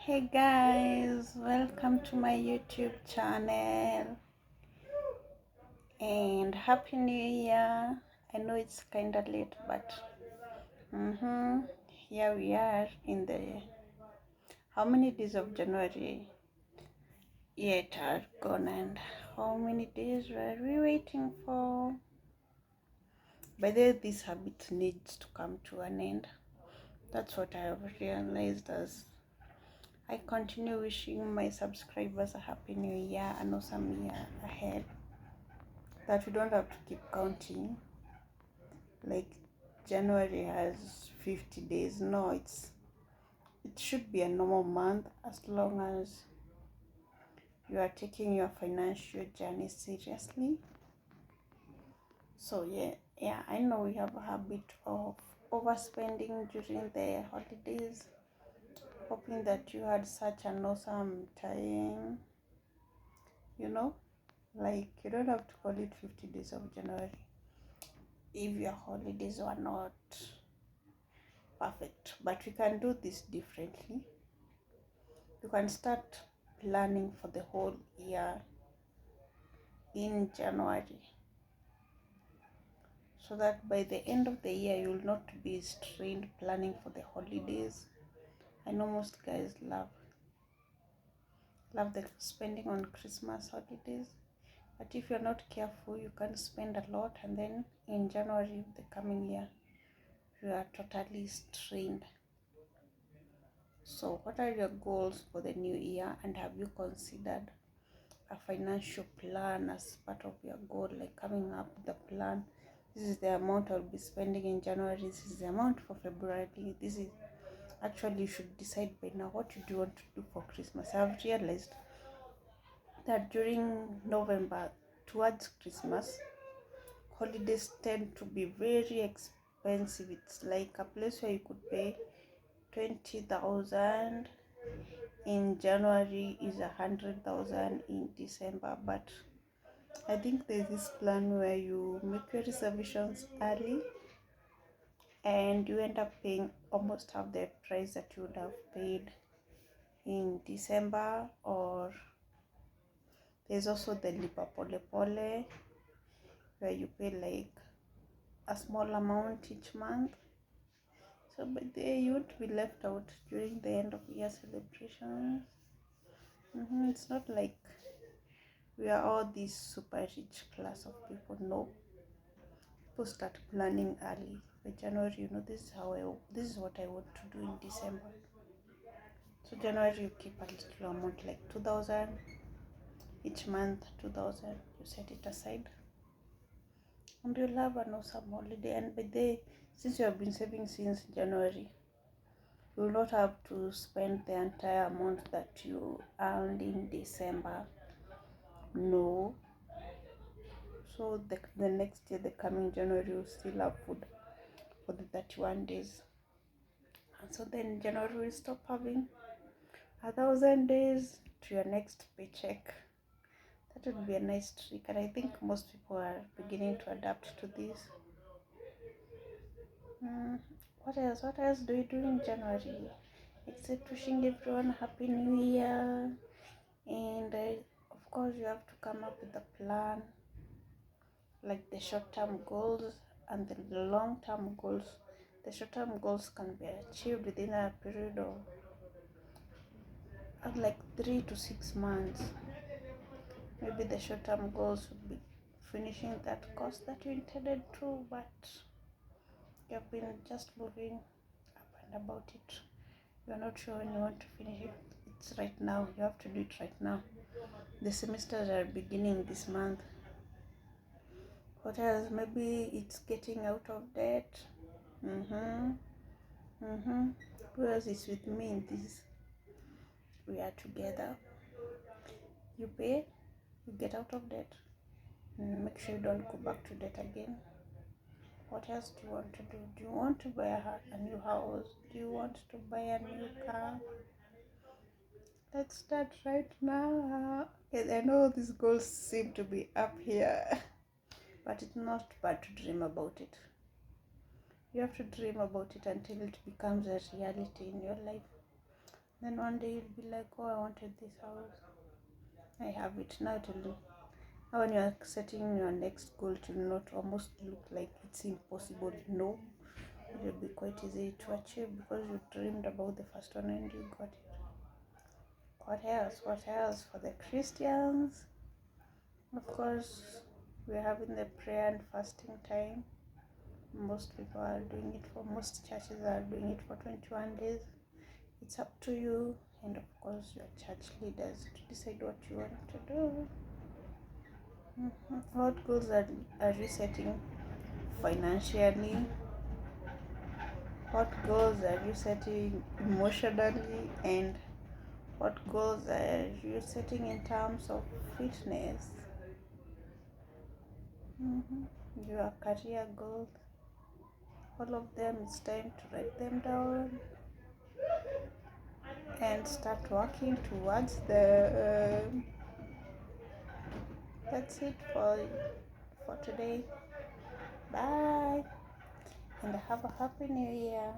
Hey guys, welcome to my YouTube channel and Happy New Year. I know it's kind of late, but here we are in the how many days of January yet are gone, and how many days were we waiting for? By the way, this habit needs to come to an end. That's what I have realized as I continue wishing my subscribers a happy new year and awesome year ahead. That we don't have to keep counting like January has 50 days. No, it should be a normal month as long as you are taking your financial journey seriously. So yeah, I know we have a habit of overspending during the holidays, hoping that you had such an awesome time, you know, like you don't have to call it 50 days of January if your holidays were not perfect. But we can do this differently. You can start planning for the whole year in January, so that by the end of the year you will not be strained planning for the holidays. I know most guys love the spending on Christmas holidays, but if you're not careful you can spend a lot, and then in January the coming year you are totally strained. So what are your goals for the new year, and have you considered a financial plan as part of your goal, like coming up with a plan? This is the amount I'll be spending in January, this is the amount for February, this is actually, you should decide by now what you do want to do for Christmas. I've realized that during November towards Christmas, holidays tend to be very expensive. It's like a place where you could pay 20,000 in January is 100,000 in December. But I think there's this plan where you make your reservations early and you end up paying almost half the price that you would have paid in December. Or there's also the Lipa Pole Pole where you pay like a small amount each month. So but there you won't be left out during the end of year celebrations. It's not like we are all this super rich class of people. No, people start planning early. By January, this is what I want to do in December. So January you keep a little amount like 2,000 each month. 2,000 you set it aside, and you'll have an awesome holiday. And by the since you have been saving since January, you will not have to spend the entire amount that you earned in December. No. So the next year, the coming January, you still have food for the 31 days. And so then January will stop having 1,000 days to your next paycheck. That would be a nice trick, and I think most people are beginning to adapt to this. What else? What else do you do in January? Except wishing everyone Happy New Year, and of course you have to come up with a plan, like the short-term goals and the long-term goals. The short-term goals can be achieved within a period of like 3 to 6 months. Maybe the short-term goals would be finishing that course that you intended to, but you've been just moving up and about it. You're not sure when you want to finish it. It's right now. You have to do it right now. The semesters are beginning this month. What else? Maybe it's getting out of debt. Who else is with me in this? We are together. You pay, you get out of debt. Make sure you don't go back to debt again. What else do you want to do? Do you want to buy a new house? Do you want to buy a new car? Let's start right now. I know these goals seem to be up here, but it's not bad to dream about it. You have to dream about it until it becomes a reality in your life. Then one day you'll be like, oh, I wanted this house. I have it now. When you are setting your next goal, it will not almost look like it's impossible. No, it will be quite easy to achieve because you dreamed about the first one and you got it. What else? What else for the Christians? Of course, we're having the prayer and fasting time. Most people are doing it for, most churches are doing it for 21 days. It's up to you, and of course, your church leaders to decide what you want to do. What goals are you setting financially? What goals are you setting emotionally? And what goals are you setting in terms of fitness? Your career goals, all of them, it's time to write them down and start working towards them. That's it for today. Bye, and have a happy new year.